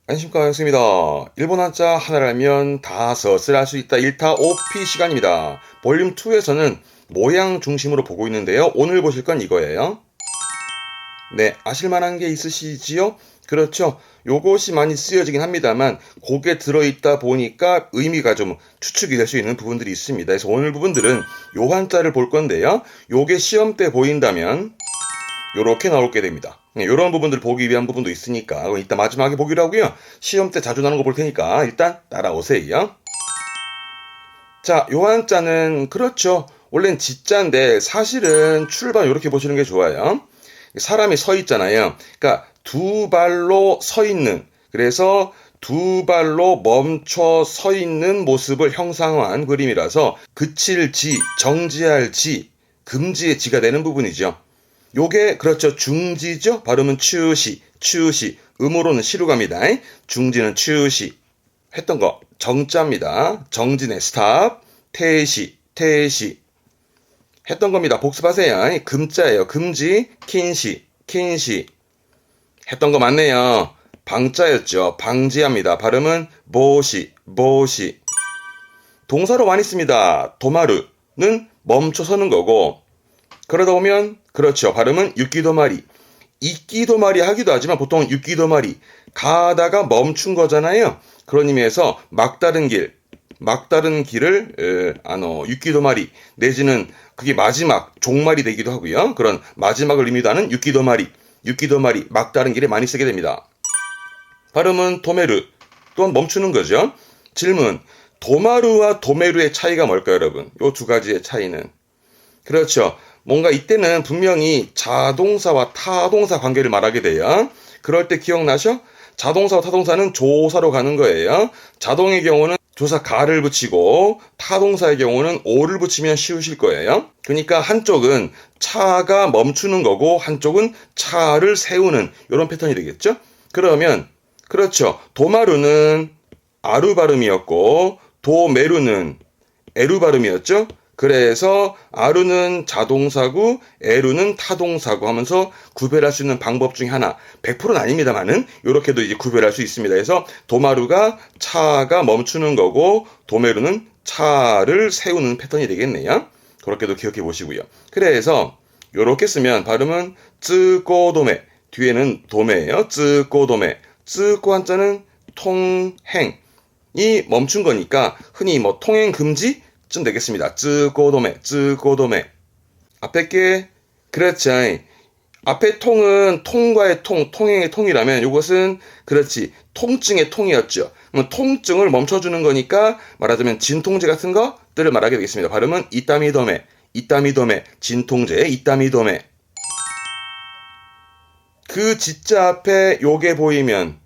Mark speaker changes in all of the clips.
Speaker 1: 안녕하십니까, 반갑습니다. 일본 한자 하나를 알면 다섯을 알 수 있다. 1타 5피 시간입니다. 볼륨 2에서는 모양 중심으로 보고 있는데요. 오늘 보실 건 이거예요. 네, 아실만한 게 있으시지요? 그렇죠. 요것이 많이 쓰여지긴 합니다만 곡에 들어있다 보니까 의미가 좀 추측이 될 수 있는 부분들이 있습니다. 그래서 오늘 부분들은 요 한자를 볼 건데요. 요게 시험 때 보인다면 요렇게 나오게 됩니다. 이런 부분들 보기 위한 부분도 있으니까 이따 마지막에 보기로 하고요. 시험 때 자주 나오는 거 볼 테니까 일단 따라오세요. 자, 요 한자는 그렇죠. 원래는 지자인데 사실은 출발 이렇게 보시는 게 좋아요. 사람이 서 있잖아요. 그러니까 두 발로 서 있는, 그래서 두 발로 멈춰 서 있는 모습을 형상화한 그림이라서 그칠 지, 정지할 지, 금지의 지가 되는 부분이죠. 요게 그렇죠. 중지죠. 발음은 추시, 추시. 음으로는 시로 갑니다. 중지는 추시. 했던 거 정자입니다. 정진의 스탑, 태시, 태시. 했던 겁니다. 복습하세요. 금자예요. 금지, 킨시, 킨시. 했던 거 맞네요. 방자였죠. 방지합니다. 발음은 보시, 보시. 동사로 많이 씁니다. 도마르는 멈춰 서는 거고, 그러다 보면 그렇죠. 발음은 육기도마리. 이끼도마리 하기도 하지만 보통 육기도마리. 가다가 멈춘 거잖아요. 그런 의미에서 막다른 길을 육기도마리 내지는 그게 마지막 종말이 되기도 하고요. 그런 마지막을 의미도 하는 육기도마리 막다른 길에 많이 쓰게 됩니다. 발음은 도메르, 또한 멈추는 거죠. 질문, 도마루와 도메루의 차이가 뭘까요, 여러분? 이 두 가지의 차이는 그렇죠. 뭔가 이때는 분명히 자동사와 타동사 관계를 말하게 돼요. 그럴 때 기억나셔? 자동사와 타동사는 조사로 가는 거예요. 자동의 경우는 조사 가를 붙이고 타동사의 경우는 오를 붙이면 쉬우실 거예요. 그러니까 한쪽은 차가 멈추는 거고 한쪽은 차를 세우는 이런 패턴이 되겠죠. 그러면 그렇죠. 도마루는 아루 발음이었고 도메루는 에루 발음이었죠. 그래서 아루는 자동사고 에루는 타동사고 하면서 구별할 수 있는 방법 중에 하나, 100%는 아닙니다만은 이렇게도 이제 구별할 수 있습니다. 그래서 도마루가 차가 멈추는 거고 도메루는 차를 세우는 패턴이 되겠네요. 그렇게도 기억해 보시고요. 그래서 이렇게 쓰면 발음은 쯔꼬도메, 뒤에는 도메예요. 쯔꼬도메. 쯔꼬 한자는 통행이 멈춘 거니까 흔히 뭐 통행 금지 좀 되겠습니다. 쯔꼬도메, 쯔꼬도메. 앞에 게, 그렇지. 앞에 통은 통과의 통행의 통이라면 이것은, 그렇지, 통증의 통이었죠. 그럼 통증을 멈춰주는 거니까 말하자면 진통제 같은 것들을 말하게 되겠습니다. 발음은 이따미도메, 이따미도메, 진통제, 이따미도메. 그 지자 앞에 요게 보이면,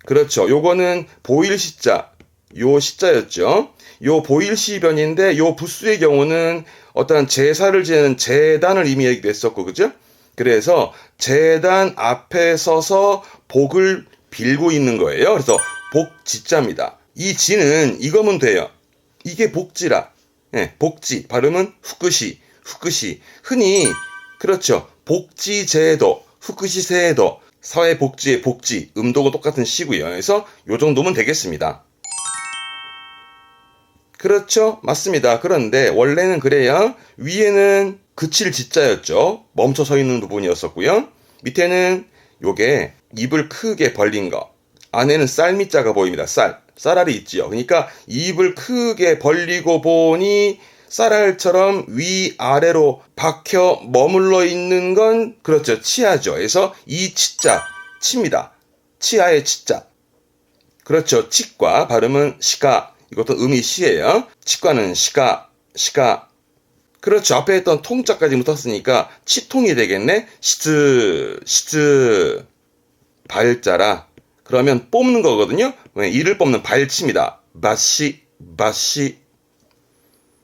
Speaker 1: 그렇죠. 요거는 보일 시자, 요 시자였죠. 요 보일시변인데 요 부수의 경우는 어떤 제사를 지내는 제단을 의미하기도 했었고, 그죠? 그래서 제단 앞에 서서 복을 빌고 있는 거예요. 그래서 복지자입니다. 이 지는 이거면 돼요. 이게 복지라. 네, 복지. 발음은 후쿠시, 후쿠시. 흔히 그렇죠. 복지제도, 후쿠시세도, 사회복지의 복지, 음도가 똑같은 시고요. 그래서 요 정도면 되겠습니다. 그렇죠. 맞습니다. 그런데 원래는 그래야 위에는 그칠 지자였죠. 멈춰 서 있는 부분이었었고요. 밑에는 요게 입을 크게 벌린 거. 안에는 쌀미자가 보입니다. 쌀알이 있지요. 그러니까 입을 크게 벌리고 보니 쌀알처럼 위아래로 박혀 머물러 있는 건 그렇죠. 치아죠. 그래서 이 치자, 치입니다. 치아의 치자. 그렇죠. 치과 발음은 시가. 이것도 음이 시예요. 치과는 시가, 시가. 그렇죠. 앞에 했던 통자까지 붙었으니까 치통이 되겠네. 시트, 시트. 발자라. 그러면 뽑는 거거든요. 이를 뽑는 발치입니다. 바시, 바시.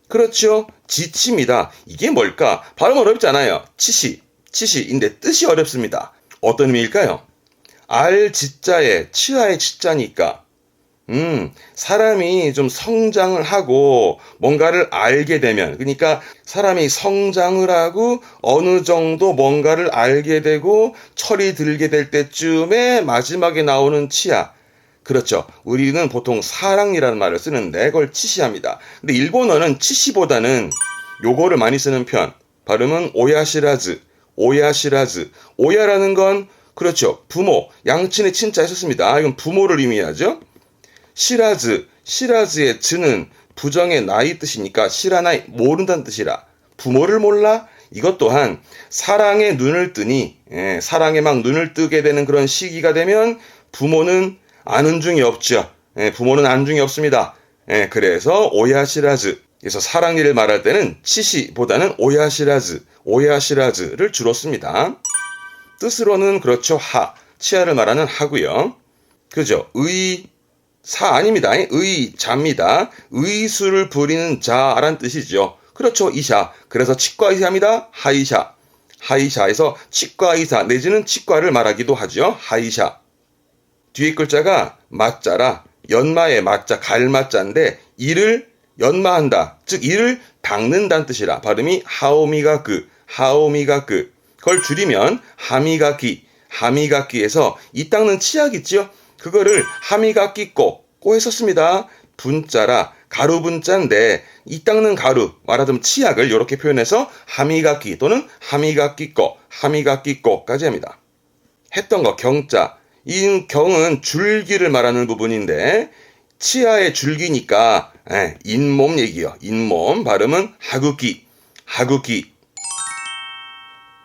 Speaker 1: 그렇죠. 지치입니다. 이게 뭘까? 발음 어렵지 않아요. 치시, 치시인데 뜻이 어렵습니다. 어떤 의미일까요? 알 지자에 치아의 치자니까 사람이 좀 성장을 하고 뭔가를 알게 되면, 그러니까 사람이 성장을 하고 어느 정도 뭔가를 알게 되고 철이 들게 될 때쯤에 마지막에 나오는 치아, 그렇죠. 우리는 보통 사랑이라는 말을 쓰는데 그걸 치시합니다. 근데 일본어는 치시보다는 요거를 많이 쓰는 편. 발음은 오야시라즈, 오야시라즈. 오야라는 건 그렇죠. 부모, 양친의 친자에 썼습니다. 이건 부모를 의미하죠. 시라즈, 시라즈의 즈는 부정의 나이 뜻이니까 시라나이, 모른다는 뜻이라. 부모를 몰라? 이것 또한 사랑에 눈을 뜨니, 사랑에 막 눈을 뜨게 되는 그런 시기가 되면 부모는 아는 중이 없죠. 부모는 아는 중이 없습니다. 그래서 오야시라즈. 그래서 사랑니를 말할 때는 치시보다는 오야시라즈, 오야시라즈를 주로 씁니다. 뜻으로는 그렇죠. 치아를 말하는 하고요. 그죠? 사 아닙니다. 의자입니다. 의술을 부리는 자란 뜻이죠. 그렇죠. 이샤. 그래서 치과 의사입니다. 하이샤. 하이샤에서 치과 의사 내지는 치과를 말하기도 하죠. 하이샤. 뒤에 글자가 맞자라 연마의 맞자, 갈맞자인데 이를 연마한다. 즉 이를 닦는다는 뜻이라. 발음이 하오미가크, 하오미가크. 그걸 줄이면 하미가키, 하미가키에서 이 닦는 치약 있죠? 그거를 하미가키꼬, 꼬 했었습니다. 분자라 가루 분자인데 이 닦는 가루, 말하자면 치약을 이렇게 표현해서 하미가키 또는 하미가키꼬, 하미가키꼬까지 합니다. 했던 거 경자. 이 경은 줄기를 말하는 부분인데 치아의 줄기니까 잇몸 얘기요. 잇몸. 발음은 하구키, 하구키.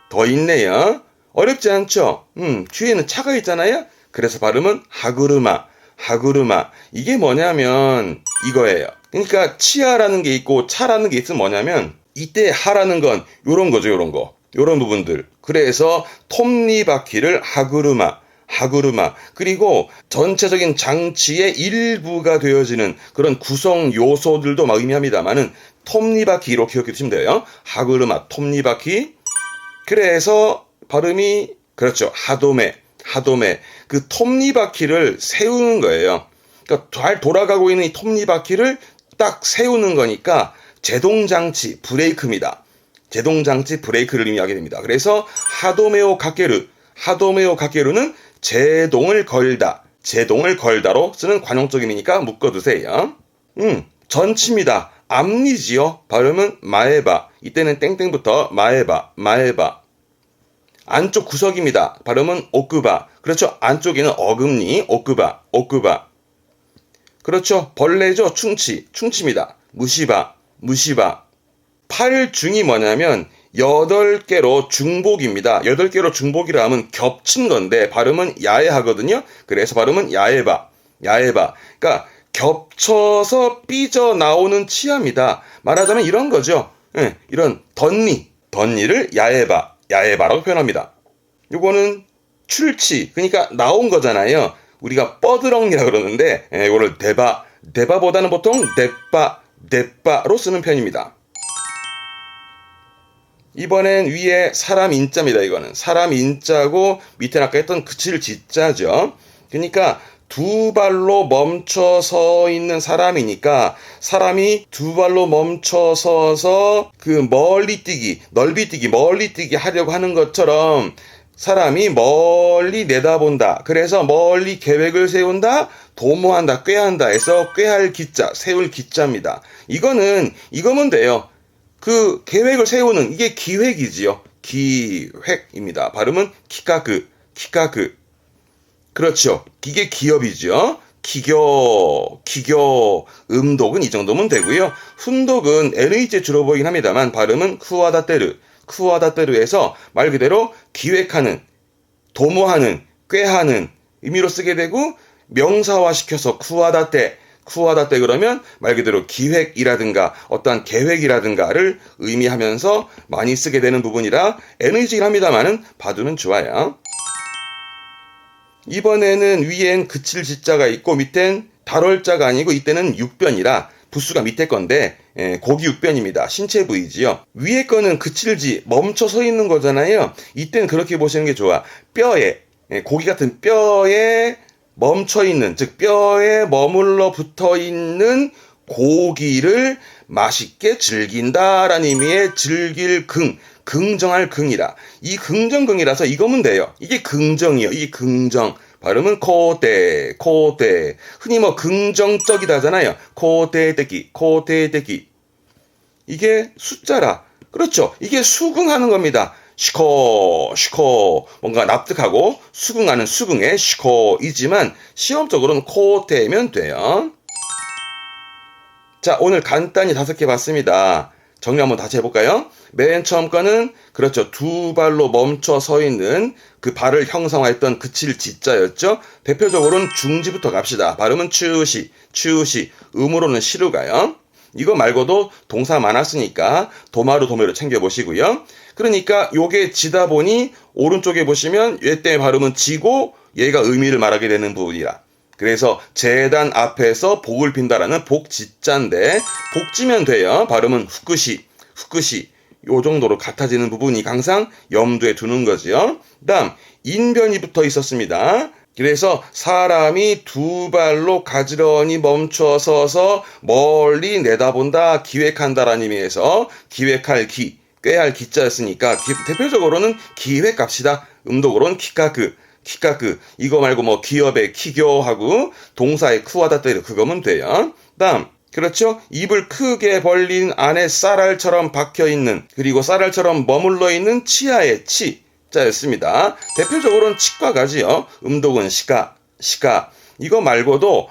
Speaker 1: 더 있네요. 어렵지 않죠? 뒤에는 차가 있잖아요. 그래서 발음은 하구르마, 하구르마. 이게 뭐냐면 이거예요. 그러니까 치아라는 게 있고 차라는 게 있으면 뭐냐면 이때 하라는 건 요런 거죠. 요런 거. 요런 부분들. 그래서 톱니바퀴를 하구르마, 하구르마. 그리고 전체적인 장치의 일부가 되어지는 그런 구성 요소들도 막 의미합니다만은 톱니바퀴로 기억해 두시면 돼요. 하구르마, 톱니바퀴. 그래서 발음이 그렇죠. 하도메, 하도메. 그 톱니바퀴를 세우는 거예요. 그러니까 잘 돌아가고 있는 이 톱니바퀴를 딱 세우는 거니까 제동장치, 브레이크입니다. 제동장치, 브레이크를 의미하게 됩니다. 그래서 하도메오 가케르, 하도메오 가케르는 제동을 걸다, 제동을 걸다로 쓰는 관용적 의미니까 묶어두세요. 전치입니다. 앞니지요. 발음은 마에바. 이때는 땡땡부터 마에바, 마에바. 안쪽 구석입니다. 발음은 오크바. 그렇죠. 안쪽에는 어금니, 오크바, 오크바. 그렇죠. 벌레죠. 충치, 충치입니다. 무시바, 무시바. 팔중이 뭐냐면 8개로 중복입니다. 8개로 중복이라 하면 겹친 건데 발음은 야해하거든요. 그래서 발음은 야해바, 야해바. 그러니까 겹쳐서 삐져나오는 치아입니다. 말하자면 이런 거죠. 이런 덧니, 덧니를 야해바, 야해바라고 표현합니다. 요거는 출치, 그러니까 나온 거잖아요. 우리가 뻐드렁이라고 그러는데 이거를 대바, 대바보다는 보통 뎁바, 뎁바로 쓰는 편입니다. 이번엔 위에 사람 인자입니다. 이거는 사람 인자고 밑에 아까 했던 그칠 지자죠. 그러니까 두 발로 멈춰 서 있는 사람이니까 사람이 두 발로 멈춰 서서 그 멀리 뛰기, 넓이 뛰기, 멀리 뛰기 하려고 하는 것처럼 사람이 멀리 내다본다. 그래서 멀리 계획을 세운다, 도모한다, 꾀한다 해서 꾀할 기자, 세울 기자입니다. 이거면 돼요. 그 계획을 세우는 이게 기획이지요. 기획입니다. 발음은 키카그, 키카그. 그렇죠. 이게 기업이죠. 기교, 음독은 이 정도면 되고요. 훈독은 NH에 주로 보이긴 합니다만 발음은 쿠와다테르, 쿠와다테르에서 말 그대로 기획하는, 도모하는, 꾀하는 의미로 쓰게 되고 명사화시켜서 쿠와다테, 쿠와다테 그러면 말 그대로 기획이라든가 어떠한 계획이라든가를 의미하면서 많이 쓰게 되는 부분이라 NH긴 합니다만은 봐두면 좋아요. 이번에는 위엔 그칠 지자가 있고 밑엔 달월자가 아니고 이때는 육변이라 부수가 밑에 건데 고기 육변입니다. 신체 부위지요. 위에 거는 그칠지 멈춰 서 있는 거잖아요. 이때는 그렇게 보시는 게 좋아. 뼈에 고기 같은 뼈에 멈춰 있는, 즉 뼈에 머물러 붙어 있는 고기를 맛있게 즐긴다라는 의미의 즐길 긍정할 긍이라. 이 긍정긍이라서 이거면 돼요. 이게 긍정이요. 이게 긍정. 발음은 코테, 코테. 흔히 뭐 긍정적이다 하잖아요. 코테테키, 코테테키. 이게 숫자라. 그렇죠. 이게 수긍하는 겁니다. 시코, 시코. 뭔가 납득하고 수긍하는 수긍의 시코이지만 시험적으로는 코테면 돼요. 자, 오늘 간단히 5개 봤습니다. 정리 한번 다시 해볼까요? 맨 처음 거는 그렇죠. 두 발로 멈춰 서 있는 그 발을 형성했던 그칠 지자였죠. 대표적으로는 중지부터 갑시다. 발음은 추시, 추시. 음으로는 시루가요. 이거 말고도 동사 많았으니까 도마루 도메로 챙겨보시고요. 그러니까 요게 지다 보니 오른쪽에 보시면 얘 때문에 발음은 지고 얘가 의미를 말하게 되는 부분이라. 그래서 재단 앞에서 복을 빈다라는 복지자인데 복지면 돼요. 발음은 후쿠시, 후쿠시. 요 정도로 같아지는 부분이 항상 염두에 두는 거지요. 다음 인변이 붙어 있었습니다. 그래서 사람이 두 발로 가지런히 멈춰 서서 멀리 내다본다, 기획한다라는 의미에서 기획할 기, 꾀할 기자였으니까 대표적으로는 기획 갑시다. 음독으로는 키카크, 키카크. 이거 말고 뭐 기업의 키교하고 동사의 쿠와다테르 그거면 돼요. 다음 그렇죠? 입을 크게 벌린 안에 쌀알처럼 박혀있는 그리고 쌀알처럼 머물러 있는 치아의 치 자였습니다. 대표적으로는 치과가지요. 음독은 시가, 시가. 이거 말고도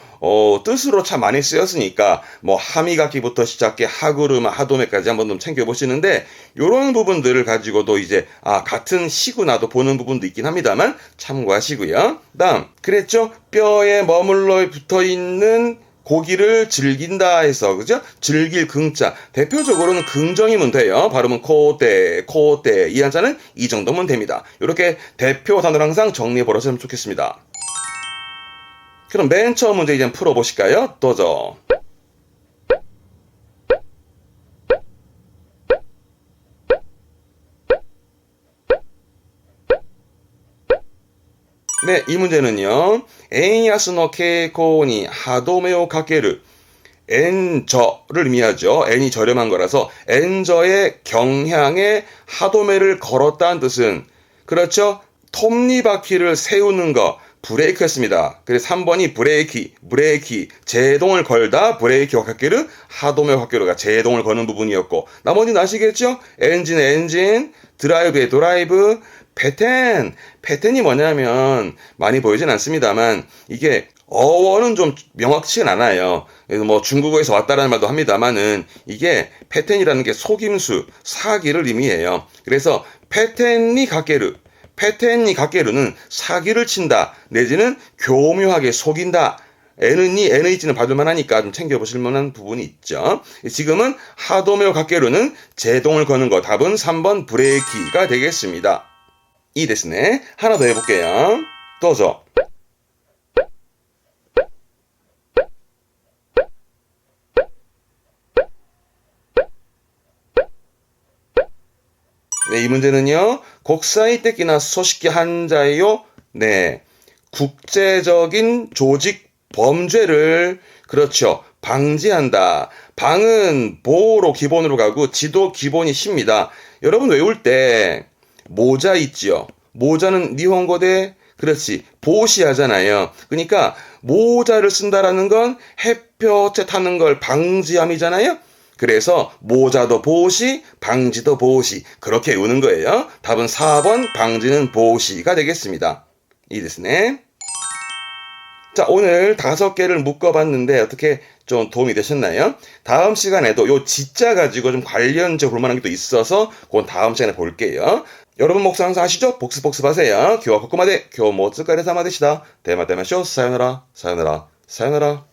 Speaker 1: 뜻으로 참 많이 쓰였으니까 뭐 하미가키부터 시작해 하구르마, 하도메까지 한번 좀 챙겨보시는데 이런 부분들을 가지고도 이제 같은 시구나도 보는 부분도 있긴 합니다만 참고하시고요. 다음 그랬죠? 뼈에 머물러 붙어있는 고기를 즐긴다 해서 그죠? 즐길 긍자 대표적으로는 긍정이면 돼요. 발음은 코테, 코테. 이 한자는 이 정도면 됩니다. 이렇게 대표 단어를 항상 정리해 보셨으면 좋겠습니다. 그럼 맨 처음 문제 이제 풀어보실까요? 도저. 네, 이 문제는요. 엔야스노 케이코니 하도메오 카케르. 엔저를 의미하죠. 엔이 저렴한 거라서 엔저의 경향에 하도메를 걸었다는 뜻은 그렇죠. 톱니바퀴를 세우는 거 브레이크였습니다. 그래서 3번이 브레이키, 제동을 걸다, 브레이키 와카케르, 하도메 와카케르가 제동을 거는 부분이었고, 나머지는 아시겠죠? 엔진, 드라이브의 드라이브, 패텐이 뭐냐면, 많이 보이진 않습니다만, 이게, 어원은 좀 명확치는 않아요. 그래서 뭐 중국어에서 왔다라는 말도 합니다만은, 이게 패텐이라는 게 속임수, 사기를 의미해요. 그래서 패텐이 가케르, 패텐이 가케르는 사기를 친다 내지는 교묘하게 속인다. NH는 받을만 하니까 좀 챙겨보실 만한 부분이 있죠. 지금은 하도메오 가케르는 제동을 거는 거 답은 3번 브레이키가 되겠습니다. 이 데스네. 하나 더 해볼게요. 도저. 네, 이 문제는요. 국사이 떼기나 소식기 한자예요. 네, 국제적인 조직 범죄를 그렇죠. 방지한다. 방은 보로 기본으로 가고 지도 기본이 시입니다. 여러분 외울 때 모자 있지요. 모자는 니혼고대 그렇지 보시 하잖아요. 그러니까 모자를 쓴다라는 건 햇볕에 타는 걸 방지함이잖아요. 그래서 모자도 보시, 방지도 보시 그렇게 외우는 거예요. 답은 4번 방지는 보시가 되겠습니다. 이 됐네. 자, 오늘 5개를 묶어봤는데 어떻게 좀 도움이 되셨나요? 다음 시간에도 요 지자 가지고 좀 관련적 볼만한 게 또 있어서 그건 다음 시간에 볼게요. 여러분 목수 항상 아시죠? 복습하세요. 교와 코코마데, 교 모츠카레사마 되시다. 대마대마쇼, 사요나라, 사요나라, 사요나라.